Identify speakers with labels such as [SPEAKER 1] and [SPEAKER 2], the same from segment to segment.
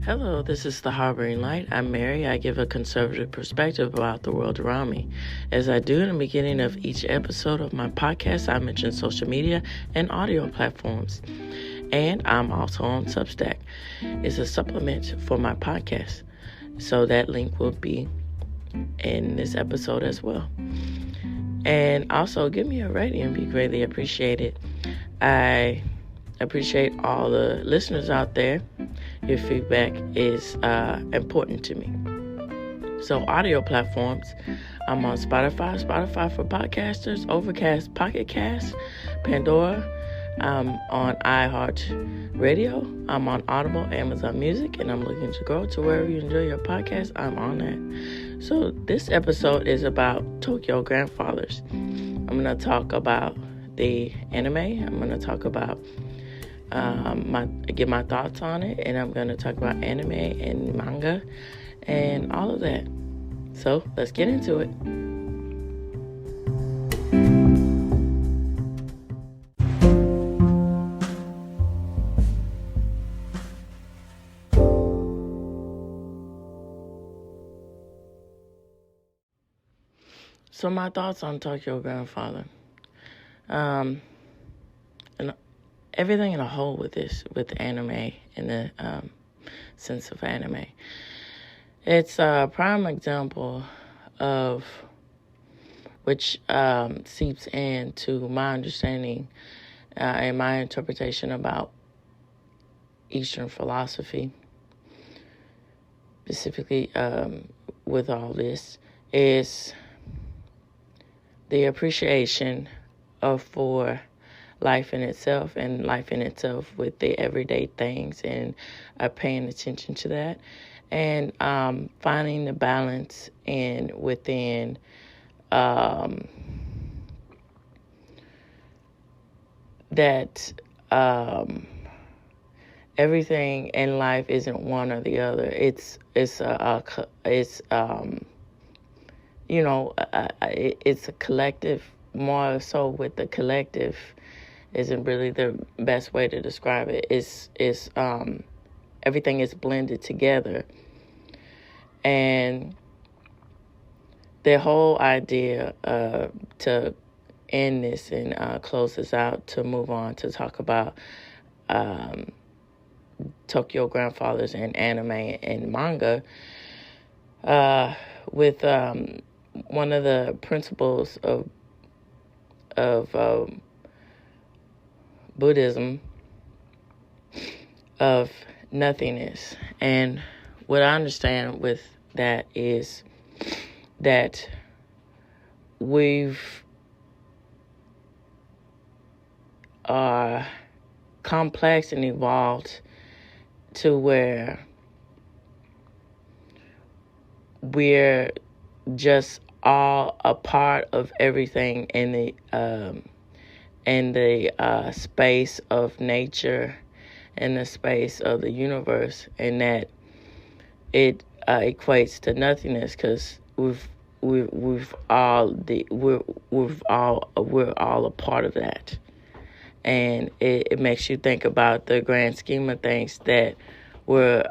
[SPEAKER 1] Hello, this is The Harboring Light. I'm Mary. I give a conservative perspective about the world around me. As I do in the beginning of each episode of my podcast, I mention social media and audio platforms. And I'm also on Substack. It's a supplement for my podcast. So that link will be in this episode as well. And also give me a rating and be greatly appreciated. I appreciate all the listeners out there. Your feedback is important to me. So audio platforms, I'm on Spotify for podcasters, Overcast, Pocket Cast, Pandora. I'm on iHeartRadio. I'm on Audible, Amazon Music, and I'm looking to grow to wherever you enjoy your podcast. I'm on that. So this episode is about Tokyo Grandfathers. I'm going to talk about the anime. I'm going to talk about give my thoughts on it, and I'm going to talk about anime and manga and all of that. So let's get into it. So my thoughts on Tokyo Grandfather. And everything in a whole with anime, in the sense of anime. It's a prime example of which seeps into my understanding and my interpretation about Eastern philosophy, specifically with all this, is the appreciation for life in itself, and life in itself with the everyday things, and paying attention to that, and finding the balance within that everything in life isn't one or the other. It's a collective. More so with the collective isn't really the best way to describe it. It's everything is blended together, and the whole idea to end this and close this out, to move on to talk about Tokyo Grandfathers and anime and manga, with one of the principles of Buddhism, of nothingness. And what I understand with that is that we've complex and evolved to where we're just all a part of everything in the space of nature, in the space of the universe, and that it equates to nothingness, because we're all a part of that, and it makes you think about the grand scheme of things, that we're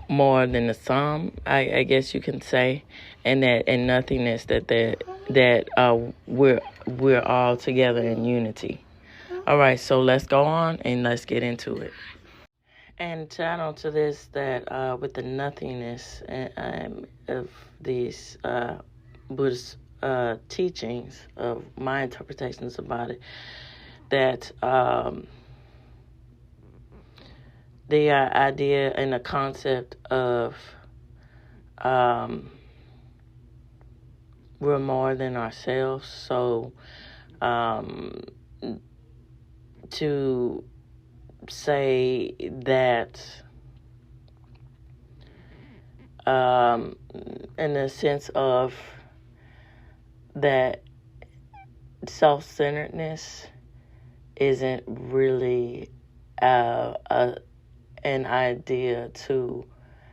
[SPEAKER 1] more than the sum, I guess you can say, and that in nothingness, that we're all together in unity. All right, so let's go on and let's get into it. And to add on to this, that with the nothingness of these Buddhist teachings, of my interpretations about it, that the idea and the concept of we're more than ourselves. So to say that in the sense of that self-centeredness isn't really an idea to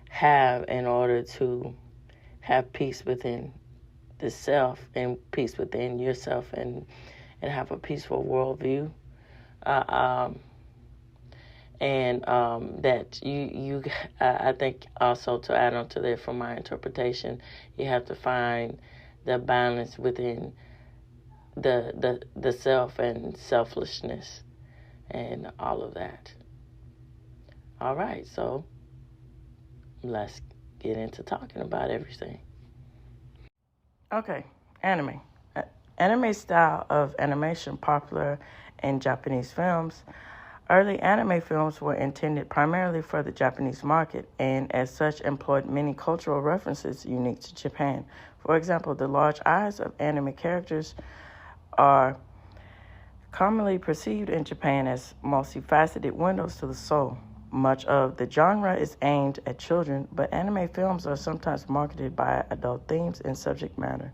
[SPEAKER 1] have in order to have peace within the self, and peace within yourself, and have a peaceful worldview. And that I think also to add on to that, from my interpretation, you have to find the balance within the self and selflessness and all of that. All right, so let's get into talking about everything. Okay, anime. Anime style of animation popular in Japanese films. Early anime films were intended primarily for the Japanese market and as such employed many cultural references unique to Japan. For example, the large eyes of anime characters are commonly perceived in Japan as multifaceted windows to the soul. Much of the genre is aimed at children, but anime films are sometimes marketed by adult themes and subject matter.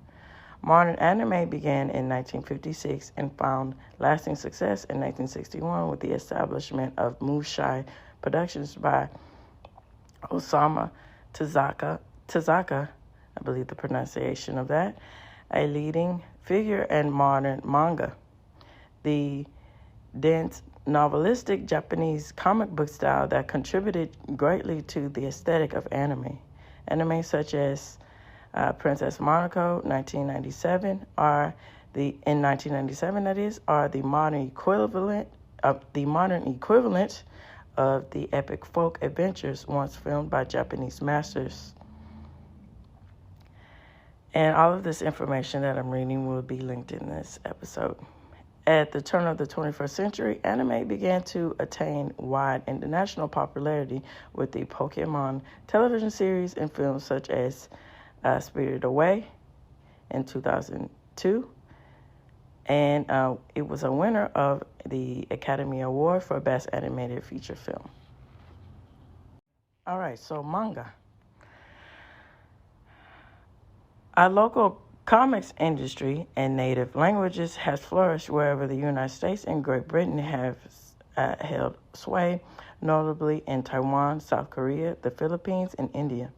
[SPEAKER 1] Modern anime began in 1956 and found lasting success in 1961 with the establishment of Mushai Productions by Osamu Tezuka, I believe the pronunciation of that, a leading figure in modern manga. The dense novelistic Japanese comic book style that contributed greatly to the aesthetic of anime. Anime such as Princess Monaco, 1997, are the modern equivalent of the epic folk adventures once filmed by Japanese masters. And all of this information that I'm reading will be linked in this episode. At the turn of the 21st century, anime began to attain wide international popularity with the Pokemon television series and films such as Spirited Away in 2002, and it was a winner of the Academy Award for Best Animated Feature Film. All right, so manga. Our local comics industry and native languages has flourished wherever the United States and Great Britain have held sway, notably in Taiwan, South Korea, the Philippines, and India,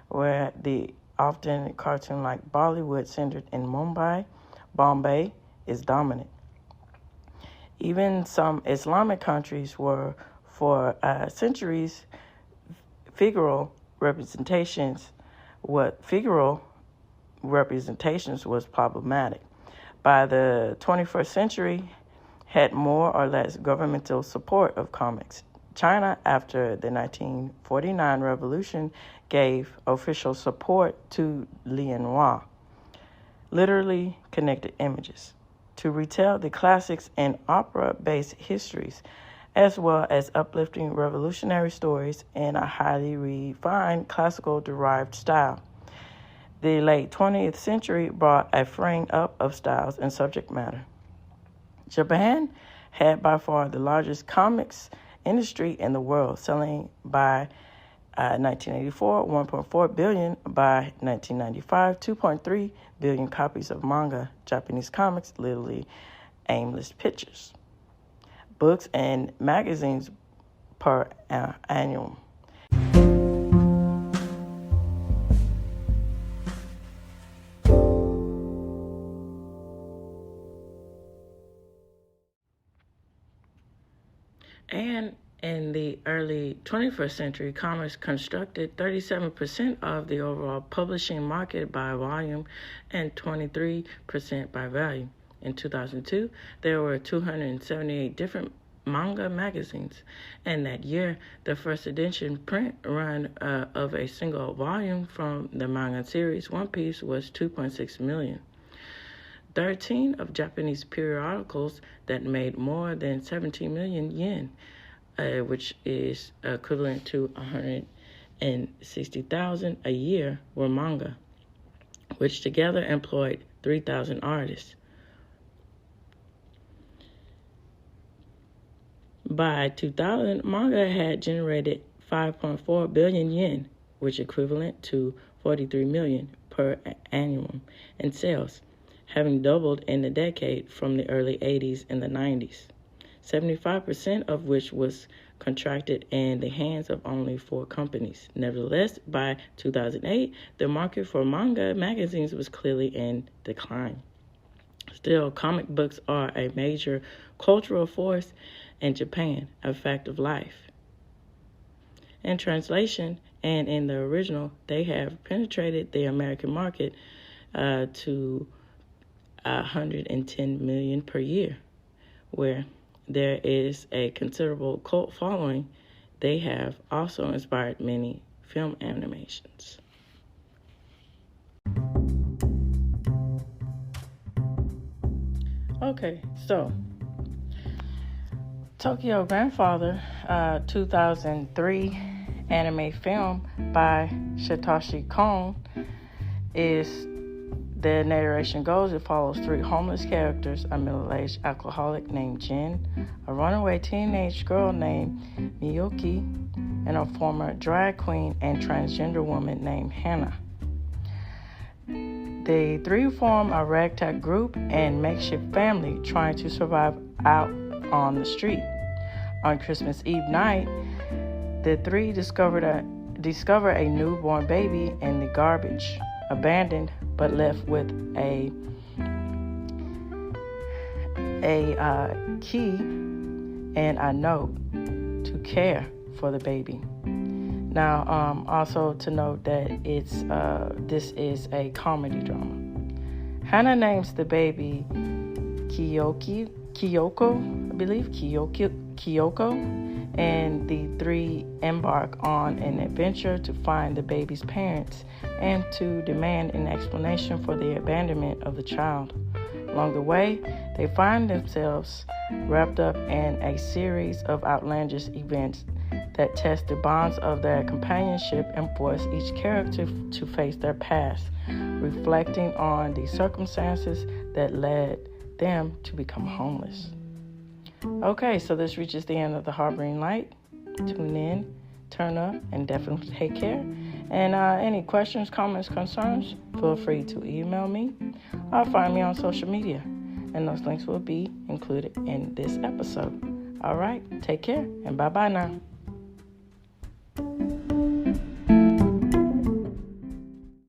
[SPEAKER 1] where the often cartoon-like Bollywood centered in Bombay is dominant. Even some Islamic countries were, for centuries, figural representations was problematic. By the 21st century, had more or less governmental support of comics. China, after the 1949 revolution, gave official support to lianhua, literally connected images, to retell the classics and opera-based histories, as well as uplifting revolutionary stories in a highly refined classical-derived style. The late 20th century brought a fraying up of styles and subject matter. Japan had by far the largest comics industry in the world, selling by 1984, 1.4 billion. By 1995, 2.3 billion copies of manga, Japanese comics, literally aimless pictures, books, and magazines per annum. And in the early 21st century, comics constructed 37% of the overall publishing market by volume and 23% by value. In 2002, there were 278 different manga magazines, and that year, the first edition print run of a single volume from the manga series One Piece was 2.6 million. 13 of Japanese periodicals that made more than 17 million yen, which is equivalent to 160,000 a year, were manga, which together employed 3,000 artists. By 2000, manga had generated 5.4 billion yen, which equivalent to 43 million per annum in sales, having doubled in the decade from the early 80s and the 90s, 75% of which was contracted in the hands of only 4 companies. Nevertheless, by 2008, the market for manga magazines was clearly in decline. Still, comic books are a major cultural force in Japan, a fact of life. In translation and in the original, they have penetrated the American market to 110 million per year, where there is a considerable cult following. They have also inspired many film animations. Okay, so Tokyo Grandfather, 2003 anime film by Satoshi Kon, is, the narration goes, it follows three homeless characters: a middle-aged alcoholic named Jin, a runaway teenage girl named Miyuki, and a former drag queen and transgender woman named Hannah. The three form a ragtag group and makeshift family trying to survive out on the street. On Christmas Eve night, the three discover a newborn baby in the garbage, abandoned but left with a key and a note to care for the baby. Now, also to note that this is a comedy drama. Hannah names the baby Kyoko, and the three embark on an adventure to find the baby's parents and to demand an explanation for the abandonment of the child. Along the way, they find themselves wrapped up in a series of outlandish events that test the bonds of their companionship and force each character to face their past, reflecting on the circumstances that led them to become homeless. Okay, so this reaches the end of the Harboring Light. Tune in, turn up, and definitely take care. And any questions, comments, concerns, feel free to email me or find me on social media. And those links will be included in this episode. All right, take care, and bye-bye now.